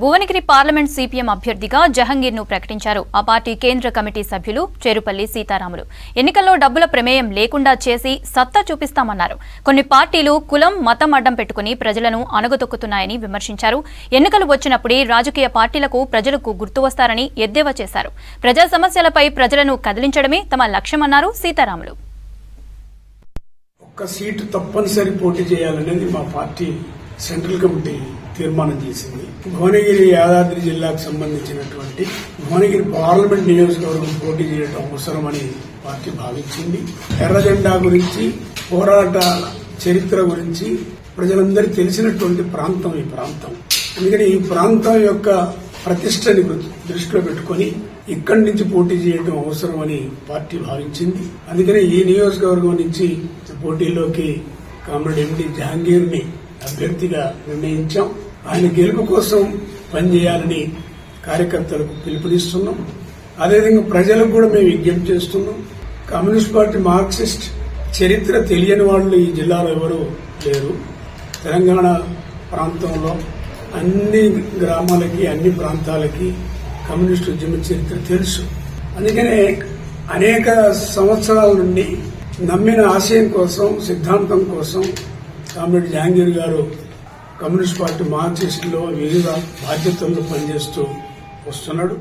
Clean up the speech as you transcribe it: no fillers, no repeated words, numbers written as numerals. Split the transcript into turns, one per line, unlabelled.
Bhuvanagiri parliament CPM అభ్యర్థిగా జహంగీర్ను ప్రకటించారు. ఆ పార్టీ కేంద్ర కమిటీ సభ్యులు చేరుపల్లి సీతారాములు. ఎన్నికల్లో డబ్బుల ప్రమేయం లేకుండా చేసి సత్తా చూపిస్తామన్నారు. కొన్ని పార్టీలు కులం, మతం అడ్డం పెట్టుకుని ప్రజలను అణగదొక్కుతున్నాయని విమర్శించారు. ఎన్నికలు వచ్చినప్పుడే రాజకీయ పార్టీలకు ప్రజలకు గుర్తు వస్తారని ఎద్దేవా చేశారు. ప్రజా సమస్యలపై ప్రజలను కదిలించడమే తమ లక్ష్యమన్నారు సీతారాములు.
ఒక్క సీటు తప్పనిసరి పోటీ చేయాలనేది మా పార్టీ సెంట్రల్ కమిటీ తీర్మానం చేసింది. భువనగిరి యాదాద్రి జిల్లాకు సంబంధించినటువంటి భువనగిరి పార్లమెంట్ నియోజకవర్గం పోటీ చేయడం అవసరమని పార్టీ భావించింది. ఎర్ర జెండా గురించి, పోరాటాల చరిత్ర గురించి ప్రజలందరికీ తెలిసినటువంటి ప్రాంతం ఈ ప్రాంతం. అందుకని ఈ ప్రాంతం యొక్క ప్రతిష్టని దృష్టిలో పెట్టుకుని ఇక్కడి నుంచి పోటీ చేయడం అవసరమని పార్టీ భావించింది. అందుకని ఈ నియోజకవర్గం నుంచి పోటీలోకి కామ్రేడ్ ఎండి జహంగీర్ ని అభ్యర్థిగా నిర్ణయించాం. ఆయన గెలుపు కోసం పనిచేయాలని కార్యకర్తలకు పిలుపునిస్తున్నాం. అదేవిధంగా ప్రజలకు కూడా మేము విజ్ఞప్తి చేస్తున్నాం. కమ్యూనిస్ట్ పార్టీ మార్క్సిస్ట్ చరిత్ర తెలియని వాళ్ళు ఈ జిల్లాలో ఎవరు లేరు. తెలంగాణ ప్రాంతంలో అన్ని గ్రామాలకి, అన్ని ప్రాంతాలకి కమ్యూనిస్టు ఉద్యమ చరిత్ర తెలుసు. అందుకనే అనేక సంవత్సరాల నుండి నమ్మిన ఆశయం కోసం, సిద్ధాంతం కోసం కామ్రేడ్ జహంగీర్ గారు కమ్యూనిస్ట్ పార్టీ మార్క్సిస్టులో వివిధ బాధ్యతల్లో పనిచేస్తూ వస్తున్నాడు.